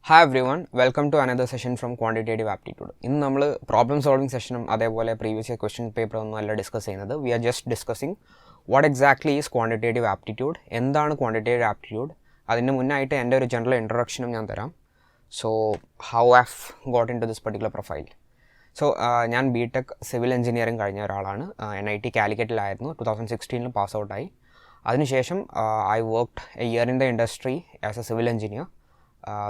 Hi everyone, welcome to another session from Quantitative Aptitude. In നമ്മൾ problem solving session അതേപോലെ previous year question paper ഒന്നും അല്ല discuss ചെയ്യുന്നത്. We are just discussing what exactly is quantitative aptitude, എന്താണ് quantitative aptitude. അതിന് മുന്നായിട്ട് എൻ്റെ ഒരു ജനറൽ ഇൻട്രൊഡക്ഷനും ഞാൻ തരാം. So how I've got into this particular profile. So ഞാൻ BTech സിവിൽ എഞ്ചിനീയറിംഗ് കഴിഞ്ഞ ഒരാളാണ്. NIT കാലിക്കറ്റിലായിരുന്നു. 2016 പാസ് ഔട്ടായി. അതിനുശേഷം I worked a year in the industry as a civil engineer.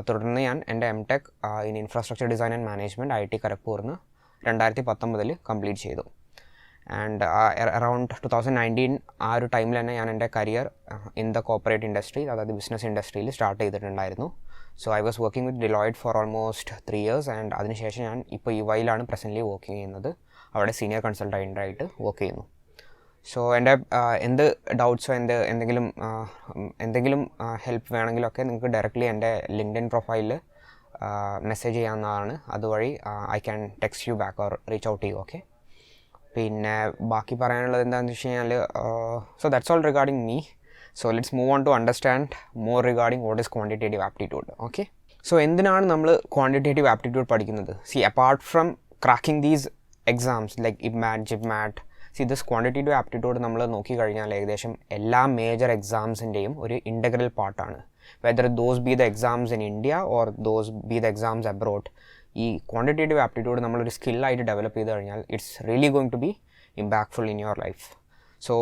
തുടർന്ന് ഞാൻ എൻ്റെ MTech in infrastructure design and management IIT ഖരഗ്പൂരിന്ന് 2019 complete ചെയ്തു. ആൻഡ് അറൗണ്ട് 2019 ആ ഒരു ടൈമിൽ തന്നെ ഞാൻ എൻ്റെ career in the corporate industry, അതായത് ബിസിനസ് ഇൻഡസ്ട്രിയിൽ സ്റ്റാർട്ട് ചെയ്തിട്ടുണ്ടായിരുന്നു. So I was working with Deloitte for almost 3 years and അതിനുശേഷം ഞാൻ ഇപ്പോൾ EYയിലാണ് പ്രസൻ്റ്ലി വർക്കിംഗ് ചെയ്യുന്നത്. അവിടെ സീനിയർ കൺസൾട്ടൻ്റായിട്ട് വർക്ക് ചെയ്യുന്നു. സോ എൻ്റെ എന്ത് ഡൗട്ട്സോ എന്തെങ്കിലും ഹെൽപ്പ് വേണമെങ്കിലൊക്കെ നിങ്ങൾക്ക് ഡയറക്റ്റ്ലി എൻ്റെ ലിങ്ക്ഡിൻ പ്രൊഫൈലിൽ മെസ്സേജ് ചെയ്യാവുന്നതാണ്. അതുവഴി I can text you back or reach out ചെയ്യൂ. ഓക്കെ, പിന്നെ ബാക്കി പറയാനുള്ളത് എന്താണെന്ന് വെച്ച് കഴിഞ്ഞാൽ so that's all regarding me. So let's move on to understand more regarding what is quantitative aptitude. Okay, so എന്തിനാണ് നമ്മൾ ക്വാണ്ടിറ്റേറ്റീവ് ആപ്റ്റിറ്റ്യൂഡ് പഠിക്കുന്നത്? See, apart from cracking these exams like IPMAT, JIPMAT, this quantitative aptitude നമ്മൾ നോക്കിക്കഴിഞ്ഞാൽ ഏകദേശം എല്ലാ major എക്സാംസിൻ്റെയും ഒരു integral പാർട്ടാണ്. Whether those be the exams in India or those be the exams abroad. ഈ ക്വാണ്ടിറ്റേറ്റീവ് ആപ്റ്റിറ്റ്യൂഡ് നമ്മളൊരു സ്കില്ലായിട്ട് ഡെവലപ്പ് ചെയ്ത് കഴിഞ്ഞാൽ it's really going to be impactful in your life. So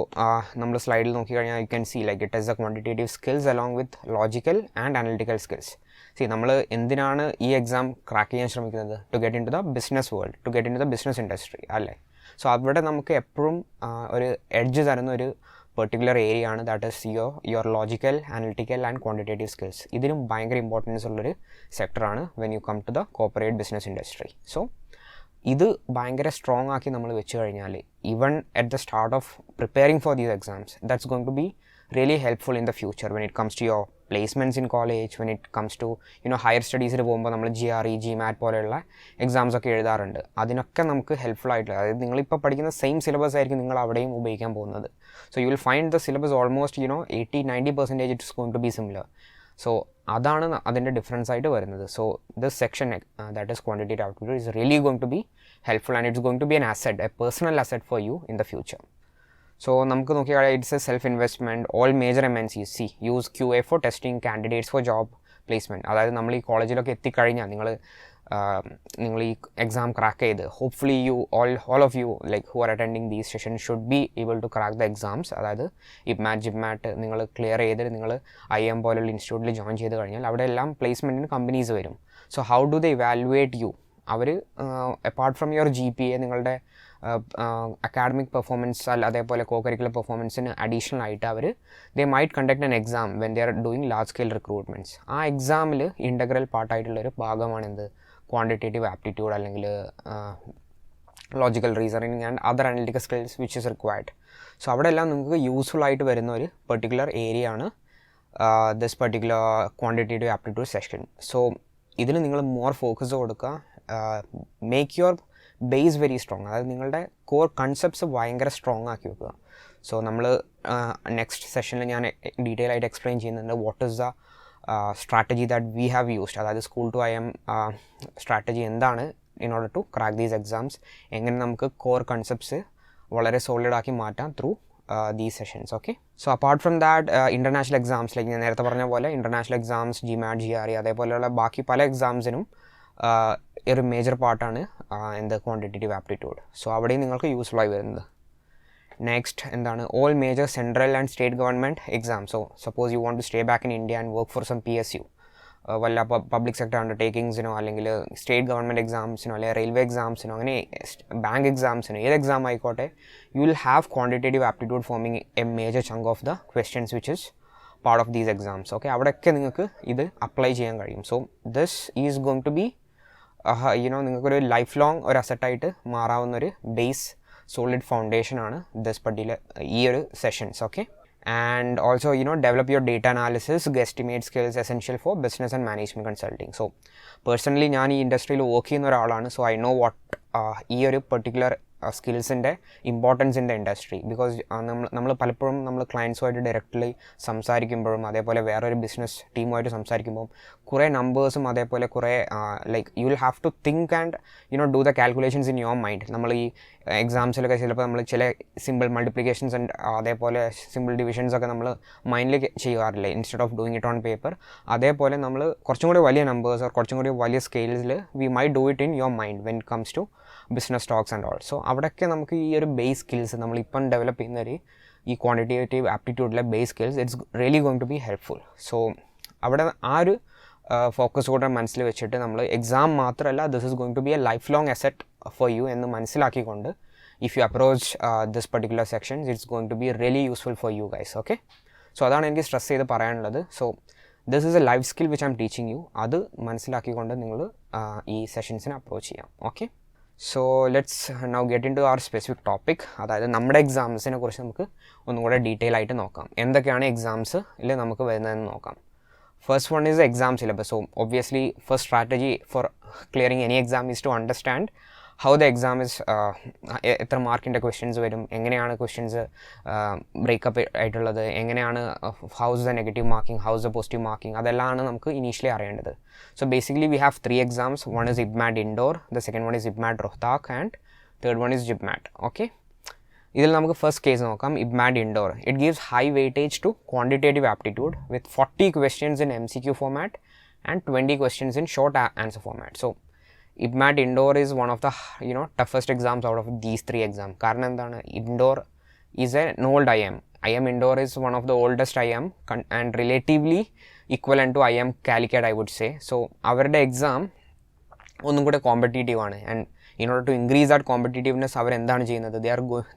നമ്മൾ സ്ലൈഡിൽ നോക്കിക്കഴിഞ്ഞാൽ you can see like it is a quantitative skills along with logical and analytical skills. See, നമ്മൾ എന്തിനാണ് ഈ എക്സാം ക്രാക്ക് ചെയ്യാൻ ശ്രമിക്കുന്നത്? To get in to the business world, to get in to the business industry അല്ലേ? So അവിടെ നമുക്ക് എപ്പോഴും ഒരു എഡ്ജ് തരുന്ന ഒരു പെർട്ടിക്കുലർ ഏരിയ ആണ്, that is your logical, analytical and quantitative skills. ഇതിനും ഭയങ്കര ഇമ്പോർട്ടൻസ് ഉള്ളൊരു സെക്ടറാണ് when you come to the corporate business industry. So ഇത് ഭയങ്കര സ്ട്രോങ് ആക്കി നമ്മൾ വെച്ച് കഴിഞ്ഞാൽ even at the start of preparing for these exams that's going to be really helpful in the future when it comes to your placements in college, when it comes to higher സ്റ്റഡീസിൽ പോകുമ്പോൾ നമ്മൾ GRE, GMAT പോലെയുള്ള exams ഒക്കെ എഴുതാറുണ്ട്. അതിനൊക്കെ നമുക്ക് helpful ആയിട്ടുള്ള, അതായത് നിങ്ങളിപ്പോൾ പഠിക്കുന്ന സെയിം സിലബസ് ആയിരിക്കും നിങ്ങൾ അവിടെയും ഉപയോഗിക്കാൻ പോകുന്നത്. So you will find the syllabus almost 80-90% it's going to be similar. So അതാണ് അതിൻ്റെ ഡിഫറൻസ് ആയിട്ട് വരുന്നത്. So this section that is quantitative aptitude is really going to be helpful and it's going to be an asset, a personal asset for you in the future. So നമുക്ക് നോക്കിയാൽ it's a self investment. All major MNCs use QA for testing candidates for job placement. അതായത് നമ്മൾ ഈ കോളേജിലൊക്കെ എത്തിക്കഴിഞ്ഞാൽ നിങ്ങൾ ഈ exam crack ചെയ്ത് hopefully all of you like who are attending these sessions should be able to crack the exams. അതായത് IPMAT, JIPMAT നിങ്ങൾ ക്ലിയർ ചെയ്തിട്ട് നിങ്ങൾ IIM പോലുള്ള ഇൻസ്റ്റിറ്റ്യൂട്ടിൽ ജോയിൻ ചെയ്ത് കഴിഞ്ഞാൽ അവിടെ എല്ലാം പ്ലേസ്മെൻറ്റിന് കമ്പനീസ് വരും. So how do they evaluate you? അവർ അപ്പാർട്ട് ഫ്രം യുവർ GPA നിങ്ങളുടെ അക്കാഡമിക് പെർഫോമൻസ് അതേപോലെ കോകരിക്കുലർ പെർഫോമൻസിന് അഡീഷണൽ ആയിട്ട് അവർ they might conduct an exam when they are doing large scale recruitments. ആ എക്സാമിൽ ഇൻ്റഗ്രൽ പാർട്ടായിട്ടുള്ളൊരു ഭാഗമാണ് എന്ത്? ക്വാണ്ടിറ്റേറ്റീവ് ആപ്റ്റിറ്റ്യൂഡ് അല്ലെങ്കിൽ logical reasoning and other analytical skills which is required. So അവിടെ എല്ലാം നിങ്ങൾക്ക് യൂസ്ഫുൾ ആയിട്ട് വരുന്ന ഒരു പെർട്ടിക്കുലർ ഏരിയ ആണ് this particular quantitative aptitude section. So ഇതിൽ നിങ്ങൾ മോർ ഫോക്കസ് കൊടുക്കുക, make your base very strong, അതായത് നിങ്ങളുടെ കോർ കൺസെപ്റ്റ്സ് ഭയങ്കര സ്ട്രോങ് ആക്കി വെക്കുക. സോ നമ്മൾ നെക്സ്റ്റ് സെഷനിൽ ഞാൻ ഡീറ്റെയിൽ ആയിട്ട് എക്സ്പ്ലെയിൻ ചെയ്യുന്നുണ്ട് what is the strategy that we have used, അതായത് സ്കൂൾ ടു IIM സ്ട്രാറ്റജി എന്താണ് in order to crack these exams, എങ്ങനെ നമുക്ക് കോർ കൺസെപ്റ്റ്സ് വളരെ സോളിഡ് ആക്കി മാറ്റാം through these sessions. Okay, so apart from that international exams like ഞാൻ നേരത്തെ പറഞ്ഞ പോലെ international exams, GMAT, GRE അതേപോലെയുള്ള ബാക്കി പല എക്സാംസിനും ഒരു മേജർ പാർട്ടാണ് എന്ത്? Quantitative aptitude. സോ അവിടെയും നിങ്ങൾക്ക് യൂസ്ഫുൾ ആയി വരുന്നത്. നെക്സ്റ്റ് എന്താണ്? All major central and state government exam. So suppose you want to stay back in India and work for some PSU, വല്ല പബ്ലിക് സെക്ടർ അണ്ടർടേക്കിങ്സിനോ അല്ലെങ്കിൽ സ്റ്റേറ്റ് ഗവൺമെൻറ് എക്സാംസിനോ അല്ലെങ്കിൽ റെയിൽവേ എക്സാംസിനോ അങ്ങനെ ബാങ്ക് എക്സാംസിനോ ഏത് എക്സാം ആയിക്കോട്ടെ, you will have quantitative aptitude forming a major chunk of the questions which is part of these exams. Okay, അവിടെയൊക്കെ നിങ്ങൾക്ക് ഇത് അപ്ലൈ ചെയ്യാൻ കഴിയും. So this is going to be നിങ്ങൾക്കൊരു ലൈഫ് ലോങ് ഒരു അസറ്റായിട്ട് മാറാവുന്നൊരു ബേസ് സോളിഡ് ഫൗണ്ടേഷനാണ് ദിസ് പർട്ടിക്കുലർ ഈ ഒരു sessions. Okay, and also develop your data analysis, guesstimate skills essential for business and management consulting. So personally ഞാൻ ഈ ഇൻഡസ്ട്രിയിൽ വർക്ക് ചെയ്യുന്ന ഒരാളാണ്. സോ ഐ നോ വാട്ട് ഈ ഒരു പെർട്ടിക്കുലർ സ്കിൽസിൻ്റെ importance in the industry. Because നമ്മൾ പലപ്പോഴും നമ്മൾ ക്ലയൻസുമായിട്ട് ഡയറക്റ്റ്ലി സംസാരിക്കുമ്പോഴും അതേപോലെ വേറൊരു ബിസിനസ് ടീമുമായിട്ട് സംസാരിക്കുമ്പോൾ കുറേ നമ്പേഴ്സും അതേപോലെ കുറേ like you will have to think and do the calculations in your mind. നമ്മൾ ഈ എക്സാംസിലൊക്കെ ചിലപ്പോൾ നമ്മൾ ചില സിമ്പിൾ മൾട്ടിപ്ലിക്കേഷൻസ് ആൻഡ് അതേപോലെ സിമ്പിൾ ഡിവിഷൻസ് ഒക്കെ നമ്മൾ മൈൻഡിൽ ചെയ്യാറില്ല instead of doing it on paper. അതേപോലെ നമ്മൾ കുറച്ചും കൂടി വലിയ നമ്പേഴ്സ് കുറച്ചും കൂടി വലിയ സ്കെയിൽസിൽ we might do it in your mind when it comes to business talks and all. So അവിടെയൊക്കെ നമുക്ക് ഈ ഒരു ബേസ് സ്കിൽസ് നമ്മളിപ്പം ഡെവലപ്പ് ചെയ്യുന്ന ഈ ക്വാണ്ടിറ്റേറ്റീവ് ആപ്റ്റിറ്റ്യൂഡിലെ base skills it's really going to be helpful. So അവിടെ ആ ഒരു ഫോക്കസ് കൂടെ മനസ്സിൽ വെച്ചിട്ട് നമ്മൾ എക്സാം മാത്രമല്ല this is going to be a life long asset for you എന്ന് മനസ്സിലാക്കിക്കൊണ്ട് if you approach this particular sections it's going to be really useful for you guys. Okay, so അതാണ് എനിക്ക് സ്ട്രെസ് ചെയ്ത് പറയാനുള്ളത്. So this is a life skill which I'm teaching you. അത് മനസ്സിലാക്കിക്കൊണ്ട് നിങ്ങൾ ഈ സെഷൻസിനെ അപ്രോച്ച് ചെയ്യാം. Okay, so let's now get in to our specific topic. അതായത് നമ്മുടെ എക്സാംസിനെ കുറിച്ച് നമുക്ക് ഒന്നും കൂടെ ഡീറ്റെയിൽ ആയിട്ട് നോക്കാം. എന്തൊക്കെയാണ് എക്സാംസിൽ നമുക്ക് വരുന്നതെന്ന് നോക്കാം. First one is the exam syllabus. So obviously first strategy for clearing any exam is to understand how the exam is എത്ര മാർക്കിൻ്റെ ക്വസ്റ്റ്യൻസ് വരും, എങ്ങനെയാണ് ക്വസ്റ്റ്യൻസ് ബ്രേക്കപ്പ് ആയിട്ടുള്ളത്, എങ്ങനെയാണ് how's the negative marking, how's the positive marking, അതെല്ലാമാണ് നമുക്ക് initially അറിയേണ്ടത്. So basically we have 3 exams. One is IPMAT Indoor, the second one is IPMAT Rohtak and third one is JIPMAT. Okay, ഇതിൽ നമുക്ക് first case നോക്കാം. IPMAT Indoor. It gives high weightage to quantitative aptitude with 40 questions in MCQ format and 20 questions in short answer format. So IPMAT Indoor is one of the toughest exams out of these 3 exams. കാരണം എന്താണ്, Indoor is an old IIM. IIM Indoor is one of the oldest IIM and relatively equivalent to IIM Calicut I would say. So അവരുടെ exam ഒന്നും കൂടെ competitive ആണ്. And in order to increase that competitiveness അവർ എന്താണ് ചെയ്യുന്നത്,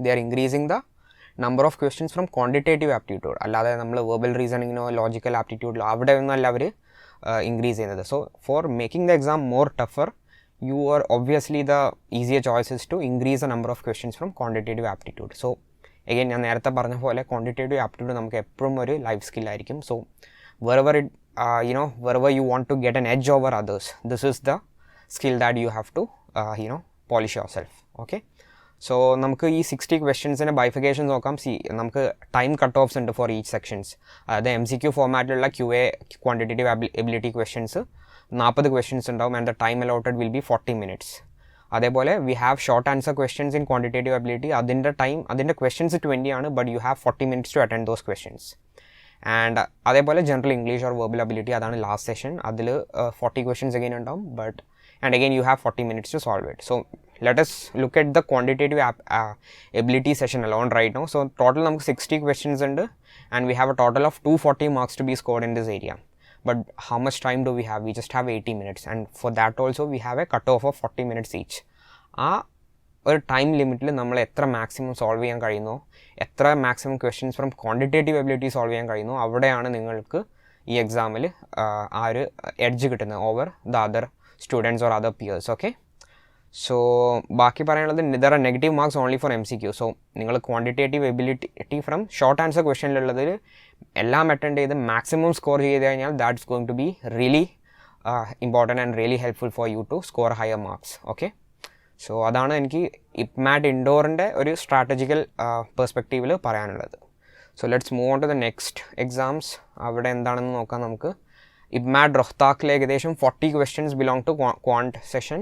they are increasing the number of questions from quantitative aptitude. അല്ലാതെ നമ്മൾ verbal റീസണിങ്ങിനോ logical ആപ്റ്റിറ്റ്യൂഡിലോ അവിടെ ഒന്നല്ല അവർ ഇൻക്രീസ് ചെയ്യുന്നത്. So for making the exam more tougher you are obviously the easier choice is to increase the number of questions from quantitative aptitude. So again ഞാൻ നേരത്തെ പറഞ്ഞ പോലെ quantitative aptitude നമുക്ക് എപ്പോഴും ഒരു ലൈഫ് സ്കിൽ ആയിരിക്കും. So wherever it wherever you want to get an edge over others, this is the skill that you have to polish yourself. Okay, so നമുക്ക് ഈ 60 ക്വസ്റ്റ്യൻസിൻ്റെ ബൈഫിക്കേഷൻസ് നോക്കാം. നമുക്ക് ടൈം കട്ട് ഓഫ്സ് ഉണ്ട് for each sections. അതായത് MCQ ഫോമാറ്റിലുള്ള QA quantitative ability questions 40 questions ഉണ്ടാവും and the time allotted will be 40 minutes. അതേപോലെ we have short answer questions in quantitative ability. അതിൻ്റെ ക്വസ്റ്റ്യൻസ് 20 ആണ്, but you have 40 minutes to attend those questions. And അതേപോലെ general English or verbal ability, അതാണ് last session. അതിൽ 40 questions again ഉണ്ടാവും, but and again you have 40 minutes to solve it. So let us look at the quantitative ability session alone right now. So total namukku 60 questions and we have a total of 240 marks to be scored in this area. But how much time do we have? We just have 80 minutes, and for that also we have a cutoff of 40 minutes each. ഒരു time ലിമിറ്റിൽ നമ്മൾ എത്ര maximum solve ചെയ്യാൻ കഴിയുന്നോ, എത്ര maximum questions from quantitative ability solve ചെയ്യാൻ കഴിയുന്നോ, അവിടെയാണ് നിങ്ങൾക്ക് ഈ എക്സാമിൽ ആ ഒരു എഡ്ജ് കിട്ടുന്നത് over the other students or other peers. Okay, so ബാക്കി പറയാനുള്ളത് there are negative marks only for MCQ. so നിങ്ങൾ quantitative ability from short answer ക്വസ്റ്റ്യനിലുള്ളതിൽ എല്ലാം അറ്റൻഡ് ചെയ്ത് മാക്സിമം സ്കോർ ചെയ്ത് കഴിഞ്ഞാൽ that's going to be really important and really helpful for you to score higher marks. Okay, so അതാണ് എനിക്ക് IPMAT ഇൻഡോറിൻ്റെ ഒരു സ്ട്രാറ്റജിക്കൽ പെർസ്പെക്റ്റീവിൽ പറയാനുള്ളത്. So let's move on to the next exams. അവിടെ എന്താണെന്ന് നോക്കാം നമുക്ക്. IPMAT റോഹ്താക്കിൽ ഏകദേശം 40 questions belong to quant session.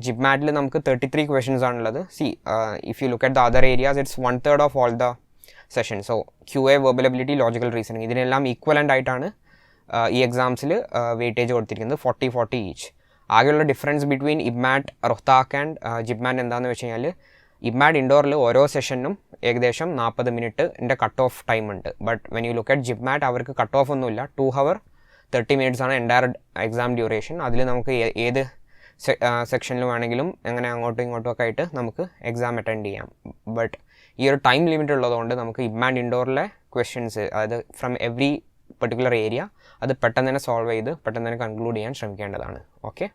JIPMATൽ നമുക്ക് 33 ക്വസ്റ്റ്യൻസ് ആണുള്ളത്. If you look at the other areas it's 1/3 of all the session. So QA verbal ability logical reasoning ഇതിനെല്ലാം ഈക്വലൻ്റ് ആയിട്ടാണ് ഈ എക്സാംസിൽ വെയിറ്റേജ് കൊടുത്തിരിക്കുന്നത് 40 ഈച്ച്. ആകെയുള്ള difference between IPMAT Rohtak and JIPMAT എന്താണെന്ന് വെച്ച് കഴിഞ്ഞാൽ IPMAT ഇൻഡോറിൽ ഓരോ സെഷനും ഏകദേശം 40 മിനിറ്റിൻ്റെ കട്ട് ഓഫ് ടൈം ഉണ്ട്. But when you look at JIPMAT അവർക്ക് കട്ട് ഓഫ് ഒന്നുമില്ല. 2 hour 30 minutes ആണ് എൻ്റയർ എക്സാം ഡ്യൂറേഷൻ. അതിൽ നമുക്ക് ഏത് സെക്ഷനിൽ വേണമെങ്കിലും അങ്ങനെ അങ്ങോട്ടും ഇങ്ങോട്ടും ഒക്കെ ആയിട്ട് നമുക്ക് എക്സാം അറ്റൻഡ് ചെയ്യാം. ബട്ട് ഈ ഒരു ടൈം ലിമിറ്റ് ഉള്ളതുകൊണ്ട് നമുക്ക് IPMAT ഇൻഡോറിലെ ക്വസ്റ്റ്യൻസ് അതായത് ഫ്രം എവറി പെർട്ടിക്കുലർ ഏരിയ അത് പെട്ടെന്ന് തന്നെ സോൾവ് ചെയ്ത് പെട്ടെന്ന് തന്നെ കൺക്ലൂഡ് ചെയ്യാൻ ശ്രമിക്കേണ്ടതാണ്. Okay,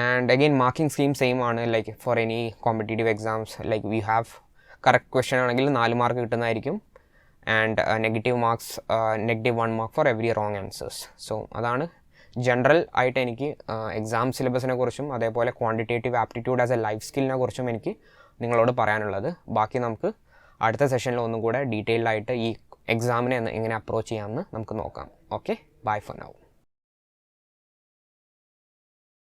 and again marking scheme same ആണ് like for any competitive exams. Like we have correct question ആണെങ്കിൽ 4 മാർക്ക് കിട്ടുന്നതായിരിക്കും. And negative marks -1 mark for every wrong answers. So അതാണ് ജനറൽ ആയിട്ട് എനിക്ക് എക്സാം സിലബസിനെ കുറിച്ചും അതേപോലെ quantitative aptitude as a life സ്കില്ലിനെ കുറിച്ചും എനിക്ക് നിങ്ങളോട് പറയാനുള്ളത്. ബാക്കി നമുക്ക് അടുത്ത സെഷനിൽ ഒന്നും കൂടെ ഡീറ്റെയിൽഡ് ആയിട്ട് ഈ എക്സാമിനെ എങ്ങനെ അപ്രോച്ച് ചെയ്യാമെന്ന് നമുക്ക് നോക്കാം. Okay, bye for now.